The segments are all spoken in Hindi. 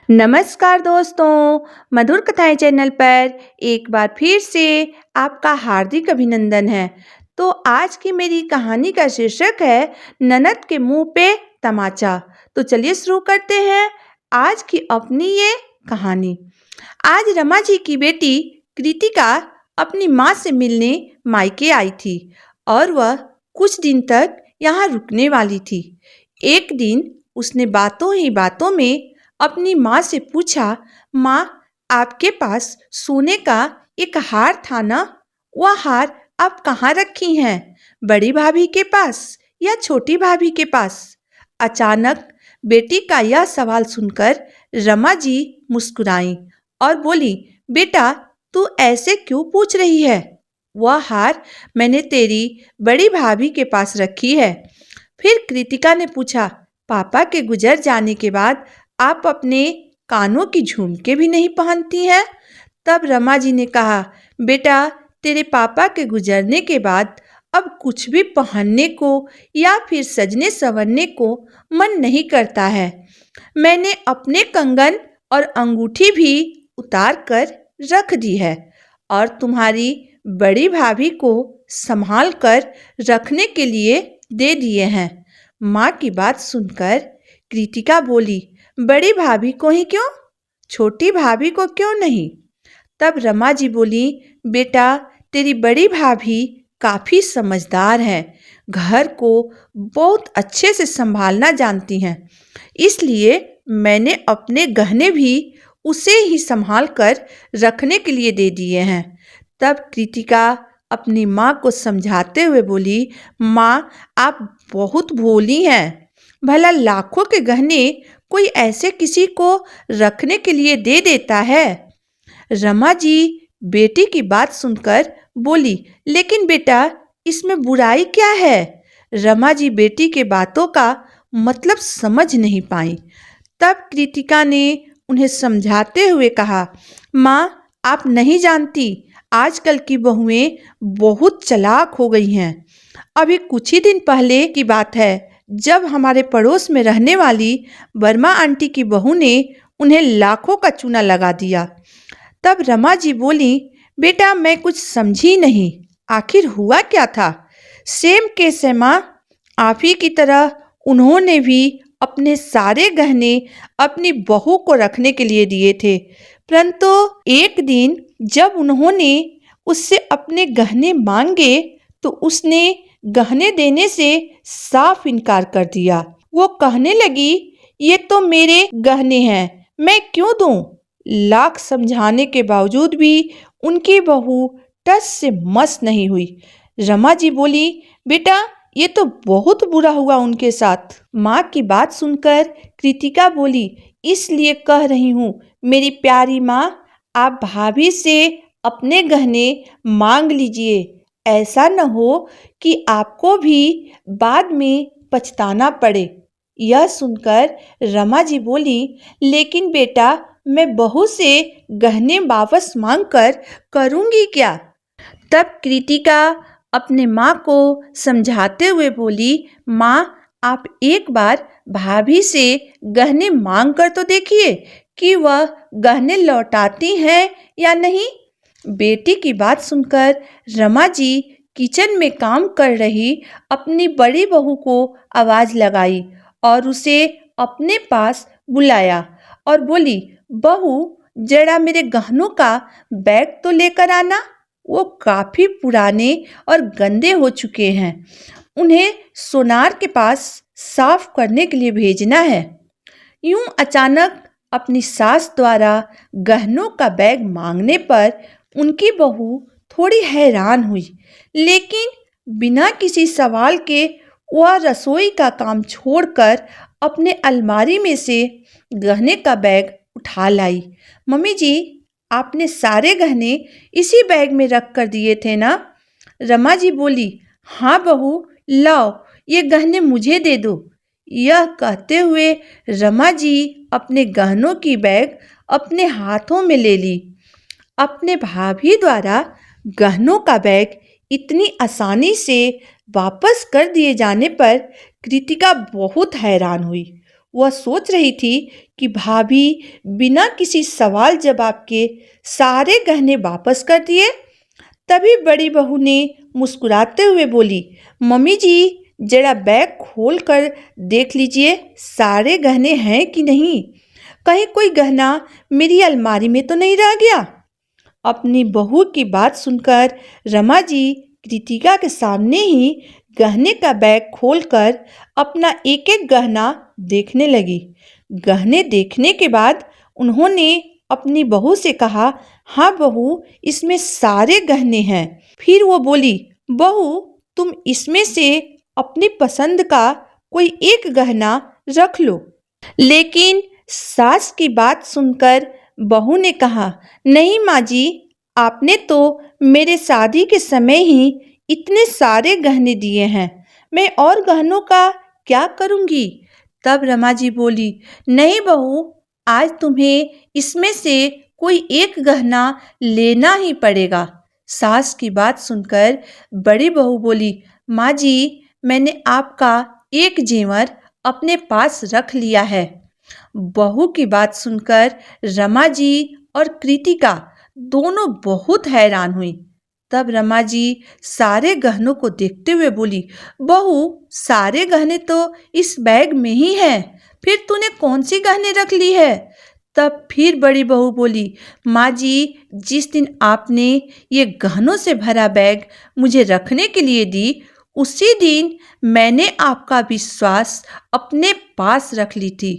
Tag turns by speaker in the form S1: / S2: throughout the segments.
S1: नमस्कार दोस्तों, मधुर कथाएँ चैनल पर एक बार फिर से आपका हार्दिक अभिनंदन है। तो आज की मेरी कहानी का शीर्षक है ननद के मुंह पे तमाचा। तो चलिए शुरू करते हैं आज की अपनी ये कहानी। आज रमा जी की बेटी कृतिका अपनी माँ से मिलने मायके आई थी और वह कुछ दिन तक यहाँ रुकने वाली थी। एक दिन उसने बातों ही बातों में अपनी माँ से पूछा, माँ, आपके पास सोने का एक हार था ना? वह हार आप कहाँ रखी हैं? बड़ी भाभी के पास या छोटी भाभी के पास? अचानक बेटी का यह सवाल सुनकर रमा जी मुस्कुराई और बोली, बेटा, तू ऐसे क्यों पूछ रही है? वह हार मैंने तेरी बड़ी भाभी के पास रखी है। फिर कृतिका ने पूछा, पापा के गुजर जाने के बाद आप अपने कानों की झुमके भी नहीं पहनती हैं? तब रमा जी ने कहा, बेटा, तेरे पापा के गुजरने के बाद अब कुछ भी पहनने को या फिर सजने संवरने को मन नहीं करता है। मैंने अपने कंगन और अंगूठी भी उतार कर रख दी है और तुम्हारी बड़ी भाभी को संभाल कर रखने के लिए दे दिए हैं। माँ की बात सुनकर कृतिका बोली, बड़ी भाभी को ही क्यों? छोटी भाभी को क्यों नहीं? तब रमा जी बोली, बेटा, तेरी बड़ी भाभी काफ़ी समझदार है, घर को बहुत अच्छे से संभालना जानती हैं, इसलिए मैंने अपने गहने भी उसे ही संभाल कर रखने के लिए दे दिए हैं। तब कृतिका अपनी माँ को समझाते हुए बोली, माँ, आप बहुत भोली हैं। भला लाखों के गहने कोई ऐसे किसी को रखने के लिए दे देता है? रमा जी बेटी की बात सुनकर बोली, लेकिन बेटा, इसमें बुराई क्या है? रमा जी बेटी के बातों का मतलब समझ नहीं पाई। तब कृतिका ने उन्हें समझाते हुए कहा, माँ, आप नहीं जानती, आजकल की बहुएं बहुत चालाक हो गई हैं। अभी कुछ ही दिन पहले की बात है, जब हमारे पड़ोस में रहने वाली वर्मा आंटी की बहू ने उन्हें लाखों का चूना लगा दिया। तब रमा जी बोली, बेटा, मैं कुछ समझी नहीं, आखिर हुआ क्या था? सेम केस है माँ, आप ही की तरह उन्होंने भी अपने सारे गहने अपनी बहू को रखने के लिए दिए थे, परंतु एक दिन जब उन्होंने उससे अपने गहने मांगे तो उसने गहने देने से साफ इनकार कर दिया। वो कहने लगी, ये तो मेरे गहने हैं, मैं क्यों दूं? लाख समझाने के बावजूद भी उनकी बहू टस से मस नहीं हुई। रमा जी बोली, बेटा, ये तो बहुत बुरा हुआ उनके साथ। माँ की बात सुनकर कृतिका बोली, इसलिए कह रही हूँ मेरी प्यारी माँ, आप भाभी से अपने गहने मांग लीजिए। ऐसा न हो कि आपको भी बाद में पछताना पड़े। यह सुनकर रमा जी बोली, लेकिन बेटा, मैं बहू से गहने वापस मांगकर करूँगी क्या? तब कृतिका अपने माँ को समझाते हुए बोली, माँ, आप एक बार भाभी से गहने मांग कर तो देखिए कि वह गहने लौटाती हैं या नहीं। बेटी की बात सुनकर रमा जी किचन में काम कर रही अपनी बड़ी बहू को आवाज़ लगाई और उसे अपने पास बुलाया और बोली, बहू, जरा मेरे गहनों का बैग तो लेकर आना। वो काफ़ी पुराने और गंदे हो चुके हैं, उन्हें सोनार के पास साफ करने के लिए भेजना है। यूं अचानक अपनी सास द्वारा गहनों का बैग मांगने पर उनकी बहू थोड़ी हैरान हुई, लेकिन बिना किसी सवाल के वह रसोई का काम छोड़कर अपने अलमारी में से गहने का बैग उठा लाई। मम्मी जी, आपने सारे गहने इसी बैग में रख कर दिए थे ना? रमा जी बोली, हाँ बहू, लाओ, ये गहने मुझे दे दो। यह कहते हुए रमा जी अपने गहनों की बैग अपने हाथों में ले ली। अपने भाभी द्वारा गहनों का बैग इतनी आसानी से वापस कर दिए जाने पर कृतिका बहुत हैरान हुई। वह सोच रही थी कि भाभी बिना किसी सवाल जवाब के सारे गहने वापस कर दिए। तभी बड़ी बहू ने मुस्कुराते हुए बोली, मम्मी जी जरा बैग खोल कर देख लीजिए सारे गहने हैं कि नहीं, कहीं कोई गहना मेरी अलमारी में तो नहीं रह गया। अपनी बहू की बात सुनकर रमा जी कृतिका के सामने ही गहने का बैग खोलकर अपना एक एक गहना देखने लगी। गहने देखने के बाद उन्होंने अपनी बहू से कहा, हाँ बहू इसमें सारे गहने हैं। फिर वो बोली, बहू तुम इसमें से अपनी पसंद का कोई एक गहना रख लो। लेकिन सास की बात सुनकर बहू ने कहा, नहीं माँ जी, आपने तो मेरे शादी के समय ही इतने सारे गहने दिए हैं, मैं और गहनों का क्या करूँगी। तब रमा जी बोली, नहीं बहू, आज तुम्हें इसमें से कोई एक गहना लेना ही पड़ेगा। सास की बात सुनकर बड़ी बहू बोली, माँ जी मैंने आपका एक जेवर अपने पास रख लिया है। बहू की बात सुनकर रमा जी और कृतिका दोनों बहुत हैरान हुई। तब रमा जी सारे गहनों को देखते हुए बोली, बहू सारे गहने तो इस बैग में ही हैं, फिर तूने कौन सी गहने रख ली है। तब फिर बड़ी बहू बोली, माँ जी जिस दिन आपने ये गहनों से भरा बैग मुझे रखने के लिए दी, उसी दिन मैंने आपका विश्वास अपने पास रख ली थी।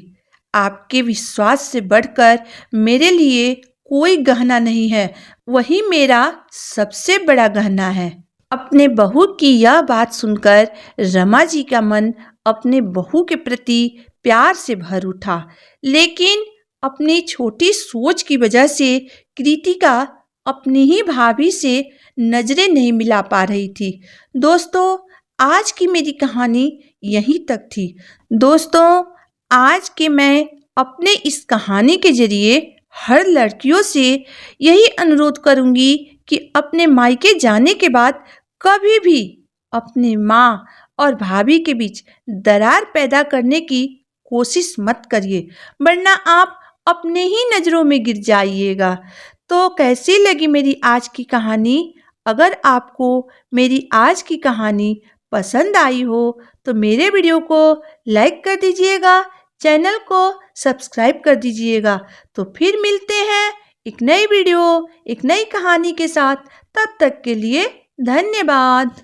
S1: आपके विश्वास से बढ़कर मेरे लिए कोई गहना नहीं है, वही मेरा सबसे बड़ा गहना है। अपने बहू की यह बात सुनकर रमा जी का मन अपने बहू के प्रति प्यार से भर उठा, लेकिन अपनी छोटी सोच की वजह से कृतिका अपनी ही भाभी से नजरें नहीं मिला पा रही थी। दोस्तों आज की मेरी कहानी यहीं तक थी। दोस्तों आज के मैं अपने इस कहानी के जरिए हर लड़कियों से यही अनुरोध करूंगी कि अपने मायके जाने के बाद कभी भी अपनी माँ और भाभी के बीच दरार पैदा करने की कोशिश मत करिए, वरना आप अपने ही नज़रों में गिर जाइएगा। तो कैसी लगी मेरी आज की कहानी? अगर आपको मेरी आज की कहानी पसंद आई हो तो मेरे वीडियो को लाइक कर दीजिएगा, चैनल को सब्सक्राइब कर दीजिएगा। तो फिर मिलते हैं एक नई वीडियो, एक नई कहानी के साथ। तब तक के लिए धन्यवाद।